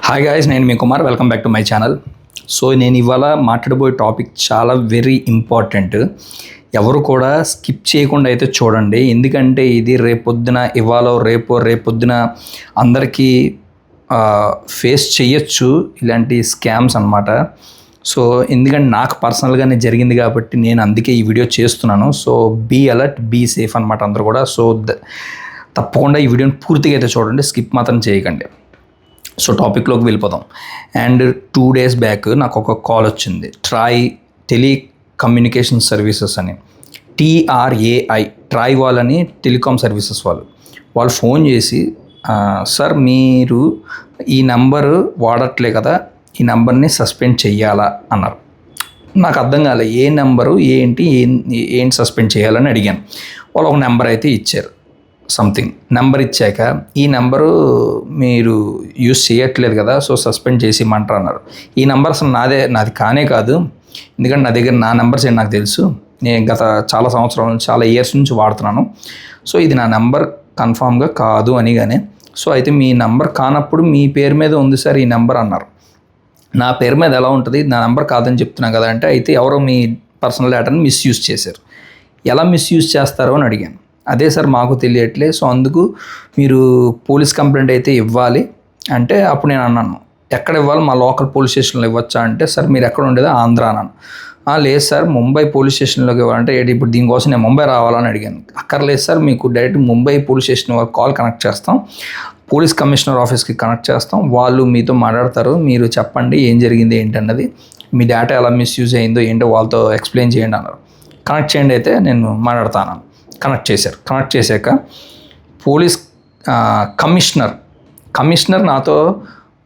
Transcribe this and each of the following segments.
Hi guys, నేను మీ Kumar. Welcome back to my channel. So నేను ఇవాళ మాట్లాడబోయే టాపిక్ చాలా వెరీ ఇంపార్టెంట్. ఎవరు కూడా స్కిప్ చేయకుండా అయితే చూడండి. ఎందుకంటే ఇది రేపొద్దున రేపొద్దున అందరికీ ఫేస్ చేయొచ్చు ఇలాంటి స్కామ్స్ అన్నమాట. సో ఎందుకంటే నాకు పర్సనల్గానే జరిగింది కాబట్టి నేను అందుకే ఈ వీడియో చేస్తున్నాను. So be alert, be safe అనమాట అందరూ కూడా. సో తప్పకుండా ఈ వీడియోని పూర్తిగా అయితే చూడండి, స్కిప్ మాత్రం చేయకండి. సో టాపిక్లోకి వెళ్ళిపోదాం. అండ్ 2 days బ్యాక్ నాకు ఒక కాల్ వచ్చింది, ట్రాయ్ టెలికమ్యూనికేషన్ సర్వీసెస్ అని, ట్రాయ్ వాళ్ళని టెలికాం సర్వీసెస్ వాళ్ళు ఫోన్ చేసి, సార్ మీరు ఈ నెంబరు వాడట్లే కదా, ఈ నెంబర్ని సస్పెండ్ చెయ్యాలా అన్నారు. నాకు అర్థం కాలే, ఏ నెంబరు ఏంటి సస్పెండ్ చేయాలని అడిగాను. వాళ్ళు ఒక నెంబర్ అయితే ఇచ్చారు. సంథింగ్ నెంబర్ ఇచ్చాక, ఈ నెంబరు మీరు యూజ్ చేయట్లేదు కదా, సో సస్పెండ్ చేసి ఇమ్మంటారు అన్నారు. ఈ నెంబర్ అసలు నాది కానే కాదు. ఎందుకంటే నా దగ్గర నా నెంబర్స్ ఏంటి నాకు తెలుసు. నేను గత చాలా సంవత్సరాల నుంచి, చాలా ఇయర్స్ నుంచి వాడుతున్నాను. సో ఇది నా నెంబర్ కన్ఫామ్గా కాదు అనిగానే, సో అయితే మీ నెంబర్ కానప్పుడు మీ పేరు మీద ఉంది సార్ ఈ నెంబర్ అన్నారు. నా పేరు మీద ఎలా ఉంటుంది, నా నెంబర్ కాదని చెప్తున్నాను కదా అంటే, అయితే ఎవరో మీ పర్సనల్ డేటాని మిస్యూజ్ చేశారు. ఎలా మిస్యూజ్ చేస్తారో అని అడిగాను. అదే సార్ మాకు తెలియట్లే, సో అందుకు మీరు పోలీస్ కంప్లైంట్ అయితే ఇవ్వాలి అంటే, అప్పుడు నేను అన్నాను, ఎక్కడ ఇవ్వాలి, మా లోకల్ పోలీస్ స్టేషన్లో ఇవ్వచ్చా అంటే, సార్ మీరు ఎక్కడ ఉండేదో ఆంధ్ర అన్నాను. లేదు సార్ ముంబై పోలీస్ స్టేషన్లోకి ఇవ్వాలంటే, ఇప్పుడు దీనికోసం నేను ముంబై రావాలని అడిగాను. అక్కర్లేదు సార్, మీకు డైరెక్ట్ ముంబై పోలీస్ స్టేషన్ వాళ్ళకి కాల్ కనెక్ట్ చేస్తాం, పోలీస్ కమిషనర్ ఆఫీస్కి కనెక్ట్ చేస్తాం, వాళ్ళు మీతో మాట్లాడతారు, మీరు చెప్పండి ఏం జరిగింది ఏంటన్నది, మీ డేటా ఎలా మిస్యూజ్ అయిందో ఏంటో వాళ్ళతో ఎక్స్ప్లెయిన్ చేయండి అన్నారు. కనెక్ట్ చేయండి అయితే నేను మాట్లాడతాను. కనెక్ట్ చేశారు. కనెక్ట్ చేశాక పోలీస్ కమిషనర్ నాతో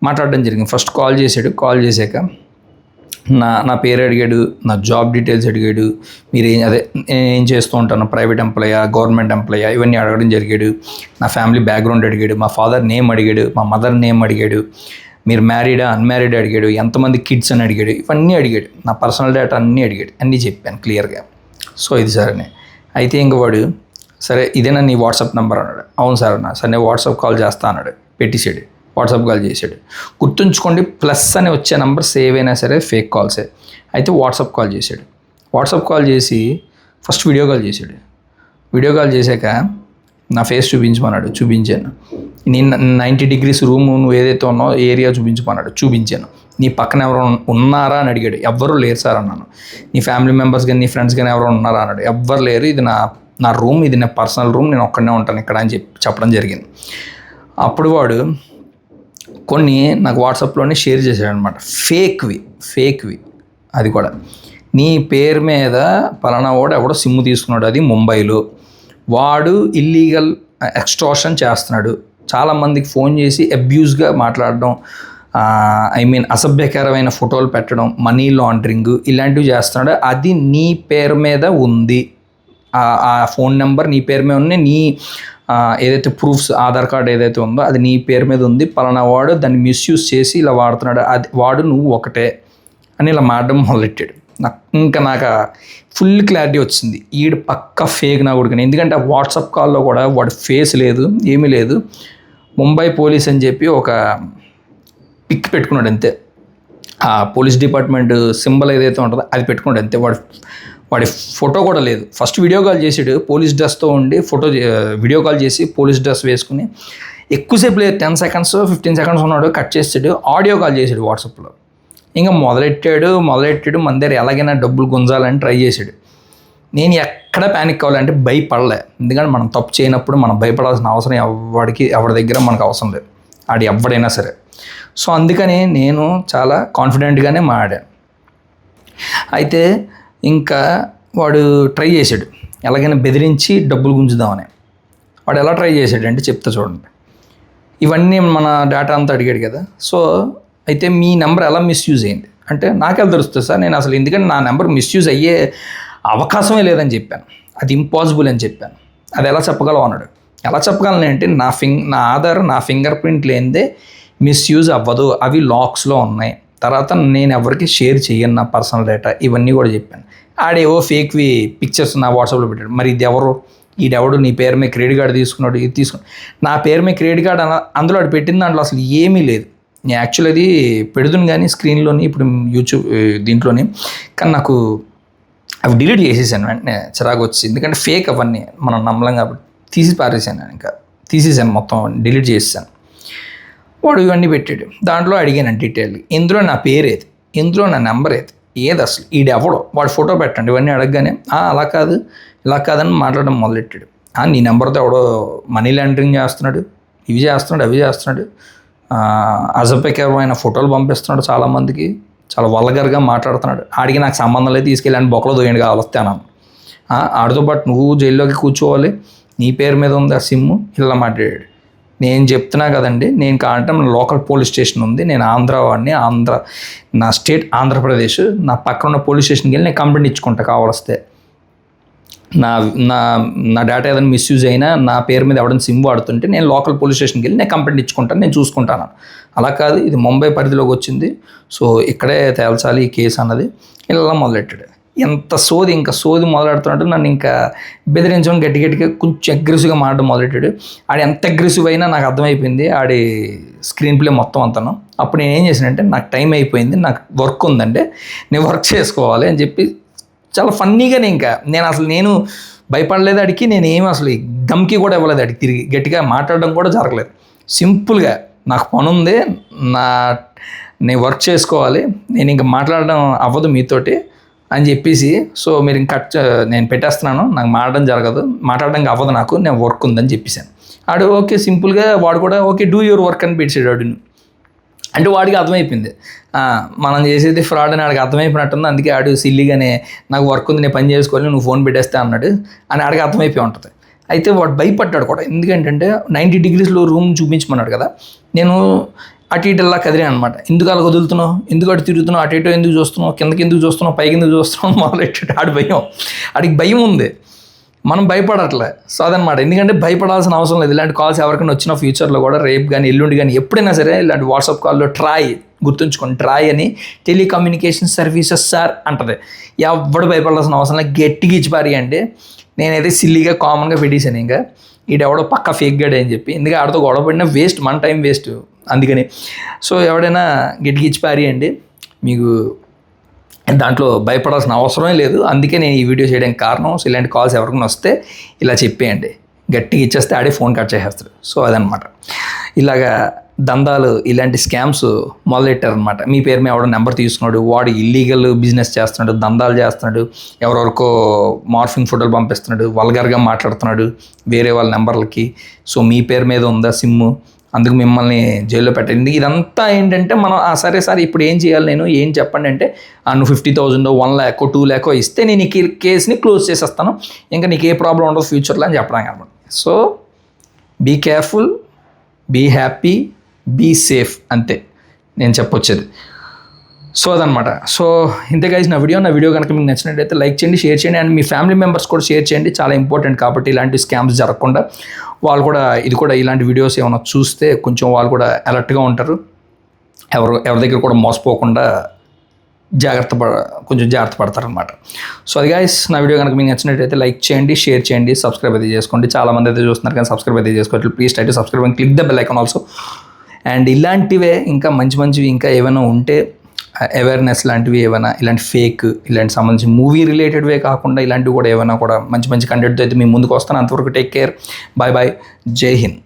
మాట్లాడడం జరిగింది. ఫస్ట్ కాల్ చేశాడు. కాల్ చేశాక నా పేరు అడిగాడు, నా జాబ్ డీటెయిల్స్ అడిగాడు, మీరు ఏం చేస్తూ ఉంటాను, ప్రైవేట్ ఎంప్లాయా గవర్నమెంట్ ఎంప్లాయా, ఇవన్నీ అడగడం జరిగాడు. నా ఫ్యామిలీ బ్యాక్గ్రౌండ్ అడిగాడు, మా ఫాదర్ నేమ్ అడిగాడు, మా మదర్ నేమ్ అడిగాడు, మీరు మ్యారీడా అన్మ్యారీడ్ అడిగాడు, ఎంతమంది కిడ్స్ అని అడిగాడు, ఇవన్నీ అడిగాడు. నా పర్సనల్ డేటా అన్నీ అడిగాడు. అన్నీ చెప్పాను క్లియర్గా. సో ఇది సార్ అని అయితే ఇంక వాడు, సరే ఇదేనా నీ వాట్సాప్ నెంబర్ అన్నాడు. అవును సార్ అన్నా. సరే నేను వాట్సాప్ కాల్ చేస్తా అన్నాడు. పెట్టేసాడు. వాట్సాప్ కాల్ చేశాడు. గుర్తుంచుకోండి, ప్లస్ అని వచ్చే నెంబర్ సేవ్ అయినా సరే ఫేక్ కాల్సే. అయితే వాట్సాప్ కాల్ చేశాడు. వాట్సాప్ కాల్ చేసి ఫస్ట్ వీడియో కాల్ చేశాడు. వీడియో కాల్ చేశాక నా ఫేస్ చూపించమన్నాడు. చూపించాను. నేను 90 degrees రూమ్ నువ్వు ఏదైతే ఉన్నావు ఏరియా చూపించమన్నాడు. చూపించాను. నీ పక్కన ఎవరు ఉన్నారా అని అడిగాడు. ఎవ్వరూ లేరు సార్ అన్నాను. నీ ఫ్యామిలీ మెంబర్స్ కానీ నీ ఫ్రెండ్స్ కానీ ఎవరు ఉన్నారా అన్నాడు. ఎవ్వరు లేరు, ఇది నా రూమ్, ఇది నా పర్సనల్ రూమ్, నేను ఒక్కడనే ఉంటాను ఇక్కడ అని చెప్పడం జరిగింది. అప్పుడు వాడు కొన్ని నాకు వాట్సాప్లోనే షేర్ చేశాడు అనమాట. ఫేక్వి అది కూడా, నీ పేరు మీద పలానా వాడు ఎవడో సిమ్ తీసుకున్నాడు, అది ముంబైలో, వాడు ఇల్లీగల్ ఎక్స్ట్రాషన్ చేస్తున్నాడు, చాలామందికి ఫోన్ చేసి అబ్యూస్గా మాట్లాడడం, అసభ్యకరమైన ఫోటోలు పెట్టడం, మనీ లాండరింగ్ ఇలాంటివి చేస్తున్నాడు, అది నీ పేరు మీద ఉంది, ఆ ఫోన్ నెంబర్ నీ పేరు మీద ఉంది, నీ ఏదైతే ప్రూఫ్స్ ఆధార్ కార్డ్ ఏదైతే ఉందో అది నీ పేరు మీద ఉంది, పలానా వాడు దాన్ని మిస్యూజ్ చేసి ఇలా వాడుతున్నాడు, అది వాడు నువ్వు ఒకటే అని ఇలా మాట్లాడడం మొదలెట్టాడు. నాకు ఫుల్ క్లారిటీ వచ్చింది, ఈడు పక్క ఫేక్ నా కొడుకుని. ఎందుకంటే ఆ వాట్సాప్ కాల్లో కూడా వాడు ఫేస్ లేదు, ఏమీ లేదు, ముంబై పోలీస్ అని చెప్పి ఒక పిక్ పెట్టుకున్నాడు అంతే. ఆ పోలీస్ డిపార్ట్మెంట్ సింబల్ ఏదైతే ఉంటుందో అది పెట్టుకున్నాడు అంతే. వాడి ఫోటో కూడా లేదు. ఫస్ట్ వీడియో కాల్ చేసాడు, పోలీస్ డ్రెస్తో ఉండి వీడియో కాల్ చేసి పోలీస్ డ్రెస్ వేసుకుని ఎక్కువసేపు లేదు, 10 seconds 15 seconds ఉన్నాడు, కట్ చేసాడు. ఆడియో కాల్ చేసాడు వాట్సాప్లో. ఇంకా మొదలెట్టాడు. మన దగ్గర ఎలాగైనా డబ్బులు గుంజాలని ట్రై చేశాడు. నేను ఎక్కడ ప్యానిక్ కావాలంటే భయపడలే. ఎందుకంటే మనం తప్పు చేయనప్పుడు మనం భయపడాల్సిన అవసరం ఎవరి దగ్గర మనకు అవసరం లేదు, ఆడు ఎవడైనా సరే. సో అందుకని నేను చాలా కాన్ఫిడెంట్గానే మాట్లాడాను. అయితే ఇంకా వాడు ట్రై చేశాడు, ఎలాగైనా బెదిరించి డబ్బులు గుంజుదామని. వాడు ఎలా ట్రై చేశాడు అంటే చెప్తా చూడండి. ఇవన్నీ మన డేటా అంతా అడిగాడు కదా. సో అయితే మీ నెంబర్ ఎలా మిస్యూజ్ అయింది అంటే, నాకెలా తెలుస్తుంది సార్, నేను అసలు ఎందుకంటే నా నెంబర్ మిస్యూజ్ అయ్యే అవకాశమే లేదని చెప్పాను, అది ఇంపాసిబుల్ అని చెప్పాను. అది ఎలా చెప్పగలవు అన్నాడు. ఎలా చెప్పగలను అంటే, నా ఆధార్, నా ఫింగర్ ప్రింట్ లేనిదే మిస్యూజ్ అవ్వదు, అవి లాక్స్లో ఉన్నాయి, తర్వాత నేను ఎవరికి షేర్ చేయను నా పర్సనల్ డేటా, ఇవన్నీ కూడా చెప్పాను. ఆడేవో ఫేక్వి పిక్చర్స్ నా వాట్సాప్లో పెట్టాడు. మరి ఇది ఈడెవడు నీ పేరు మీద క్రెడిట్ కార్డు తీసుకున్నాడు, ఇది తీసుకున్నాడు. నా పేరు మీద క్రెడిట్ కార్డు అందులో ఆడు పెట్టిన దాంట్లో అసలు ఏమీ లేదు. నేను యాక్చువల్ అది పెడుతుంది కానీ స్క్రీన్లోని ఇప్పుడు యూట్యూబ్ దీంట్లోని, కానీ నాకు అవి డిలీట్ చేసేసాను వెంటనే చిరాకు వచ్చి, ఎందుకంటే ఫేక్ అవన్నీ మనం నమ్మలేం కాబట్టి తీసి పారేసాను. ఇంకా తీసేసాను మొత్తం, డిలీట్ చేసేసాను. వాడు ఇవన్నీ పెట్టాడు, దాంట్లో అడిగాను డీటెయిల్, ఇందులో నా పేరు ఏది, ఇందులో నా నెంబర్ ఏది అసలు ఈడు ఎవడో వాడు ఫోటో పెట్టండి ఇవన్నీ అడగగానే అలా కాదు ఇలా కాదని మాట్లాడడం మొదలెట్టాడు. నీ నెంబర్తో ఎవడో మనీ లాండరింగ్ చేస్తున్నాడు, ఇవి చేస్తున్నాడు అవి చేస్తున్నాడు, అసభ్యకరమైన ఫోటోలు పంపిస్తున్నాడు చాలామందికి, చాలా వల్గర్గా మాట్లాడుతున్నాడు, ఆడికి నాకు సంబంధం లేదు, తీసుకెళ్ళి బొక్కలో దోయండి కావలిస్తే అన్నాను. ఆడితో పాటు నువ్వు జైల్లోకి కూర్చోవాలి, నీ పేరు మీద ఉంది ఆ సిమ్ము, ఇలా మాట్లాడాడు. నేను చెప్తున్నా కదండి, నేను కాంటే మన లోకల్ పోలీస్ స్టేషన్ ఉంది, నేను ఆంధ్ర వాడిని, నా స్టేట్ ఆంధ్రప్రదేశ్, నా పక్కన ఉన్న పోలీస్ స్టేషన్కి వెళ్ళి నేను కంప్లైంట్ ఇచ్చుకుంటా కావలిస్తే. నా నా నా డేటా ఏదైనా మిస్యూజ్ అయినా, నా పేరు మీద ఎవడైనా సిమ్ వాడుతుంటే నేను లోకల్ పోలీస్ స్టేషన్కి వెళ్ళి నేను కంప్లైంట్ ఇచ్చుకుంటాను, నేను చూసుకుంటాను. అలా కాదు, ఇది ముంబై పరిధిలోకి వచ్చింది, సో ఇక్కడే తేల్చాలి ఈ కేసు అన్నది ఇలా మొదలెట్టాడు. ఎంత సోది, ఇంకా సోది మొదలెడుతున్నట్టు నన్ను ఇంకా బెదిరించడం, గట్టిగా కొంచెం అగ్రెసివ్గా మాట్లాడడం మొదలెట్టాడు. ఆడు ఎంత అగ్రెసివ్ అయినా నాకు అర్థమైపోయింది ఆడి స్క్రీన్ ప్లే మొత్తం అంతాను. అప్పుడు నేను ఏం చేశానంటే, నాకు టైం అయిపోయింది, నాకు వర్క్ ఉందంటే నేను వర్క్ చేసుకోవాలి అని చెప్పి చాలా ఫన్నీగానే, ఇంకా నేను భయపడలేదు అడిగి, నేనేమి అసలు దమ్కి కూడా ఇవ్వలేదు అడిగి, తిరిగి గట్టిగా మాట్లాడడం కూడా జరగలేదు. సింపుల్గా నాకు పని ఉంది, నేను వర్క్ చేసుకోవాలి, నేను ఇంకా మాట్లాడడం అవ్వదు మీతోటి అని చెప్పేసి, సో మీరు ఇంకా నేను పెట్టేస్తున్నాను, నాకు మాట్లాడడం అవ్వదు, నాకు నేను వర్క్ ఉందని చెప్పేసాను. ఆడు ఓకే సింపుల్గా, వాడు కూడా ఓకే డూ యువర్ వర్క్ అని పెట్టాడు ఆడుని. అంటే వాడికి అర్థమైపోయింది మనం చేసేది ఫ్రాడ్ అని ఆడికి అర్థమైపోయినట్టుంది. అందుకే ఆడు సిల్లీగానే నాకు వర్క్ ఉంది, నేను పని చేసుకోవాలి, నువ్వు ఫోన్ పెట్టేస్తా అన్నాడు అని ఆడికి అర్థమైపోయి ఉంటుంది. అయితే వాడు భయపడ్డాడు కూడా, ఎందుకంటే 90 degreesలో రూమ్ చూపించమన్నాడు కదా, నేను అటు ఇటు ఇలా కదిలే అనమాట. ఎందుకు అలా వదులుతున్నావు, ఎందుకు అటు తిరుగుతున్నావు, అటు ఇటు ఎందుకు చూస్తున్నావు, కిందకి ఎందుకు చూస్తున్నావు, పైకి ఎందుకు చూస్తున్నావు మొదలెట్టాడు. ఆడికి భయం ఉంది, మనం భయపడట్లే. సో అదనమాట, ఎందుకంటే భయపడాల్సిన అవసరం లేదు. ఇలాంటి కాల్స్ ఎవరికైనా వచ్చిన ఫ్యూచర్లో కూడా, రేపు కానీ ఎల్లుండి కానీ ఎప్పుడైనా సరే ఇలాంటి వాట్సాప్ కాల్లో గుర్తుంచుకోండి, ట్రాయ్ అని టెలికమ్యూనికేషన్ సర్వీసెస్ సార్ అంటది. ఎవడు భయపడాల్సిన అవసరం లేదు, గట్టిగా ఇచ్చిపారేయండి. నేనైతే సిల్లీగా కామన్గా పెట్టేశాను, ఇంకా ఈడెవడో పక్క ఫేక్ గడ్ అని చెప్పి, ఎందుకంటే ఆడితో గొడవ పడినా వేస్ట్, మన టైం వేస్ట్ అందుకని. సో ఎవడైనా గట్టిగా ఇచ్చిపారేయండి, మీకు దాంట్లో భయపడాల్సిన అవసరమే లేదు. అందుకే నేను ఈ వీడియో చేయడానికి కారణం. సో ఇలాంటి కాల్స్ ఎవరికైనా వస్తే ఇలా చెప్పేయండి, గట్టిగా ఇచ్చేస్తే ఆడే ఫోన్ కట్ చేసేస్తాడు. సో అదనమాట, ఇలాగా దందాలు, ఇలాంటి స్కామ్స్ మొదలెట్టారనమాట. మీ పేరు మీద ఎవడో నెంబర్ తీసుకున్నాడు, వాడు ఇల్లీగల్ బిజినెస్ చేస్తున్నాడు, దందాలు చేస్తున్నాడు, ఎవరెవరికో మార్ఫింగ్ ఫోటోలు పంపిస్తున్నాడు, వల్గర్గా మాట్లాడుతున్నాడు వేరే వాళ్ళ నెంబర్లకి. సో మీ పేరు మీద ఉందా సిమ్ము, అందుకు మిమ్మల్ని జైల్లో పెట్టండి. ఇదంతా ఏంటంటే మనం సరే సార్ ఇప్పుడు ఏం చేయాలి, నేను ఏం చెప్పండి అంటే, నువ్వు 50,000 1 lakh 2 lakh ఇస్తే నేను ఈ కేసుని క్లోజ్ చేసేస్తాను, ఇంకా నీకు ఏ ప్రాబ్లం ఉండదు ఫ్యూచర్లో అని చెప్పడానికి అనమాట. So be careful, be happy, be safe, అంతే నేను చెప్పొచ్చేది. సో అదనమాట. సో ఇంతే గైస్ నా వీడియో కనుక మీకు నచ్చినట్టయితే లైక్ చేయండి, షేర్ చేయండి, అండ్ మీ ఫ్యామిలీ మెంబర్స్ కూడా షేర్ చేయండి, చాలా ఇంపార్టెంట్ కాబట్టి ఇలాంటి స్కామ్స్ జరగకుండా వాళ్ళు కూడా ఇలాంటి వీడియోస్ ఏమైనా చూస్తే కొంచెం వాళ్ళు కూడా అలర్ట్గా ఉంటారు, ఎవరి దగ్గర కూడా మోసపోకుండా కొంచెం జాగ్రత్త పడతారనమాట. సో అది గైస్ నా వీడియో కనుక మీకు నచ్చినట్టయితే లైక్ చేయండి, షేర్ చేయండి, సబ్స్క్రైబ్ అయితే చేసుకోండి. చాలామంది అయితే చూస్తున్నారు కానీ సబ్స్క్రైబ్ అయితే చేసుకోవచ్చు. Please try to subscribe and click the bell icon also. And ఇలాంటివే ఇంకా మంచివి ఇంకా ఏమైనా ఉంటే, అవేర్నెస్ లాంటివి ఏమైనా, ఇలాంటి ఫేక్, ఇలాంటి సంబంధించి మూవీ రిలేటెడ్వే కాకుండా ఇలాంటివి కూడా ఏమైనా కూడా మంచి కంటెంట్తో అయితే మీ ముందుకు వస్తాను. అంతవరకు టేక్ కేర్, బాయ్, జై హింద్.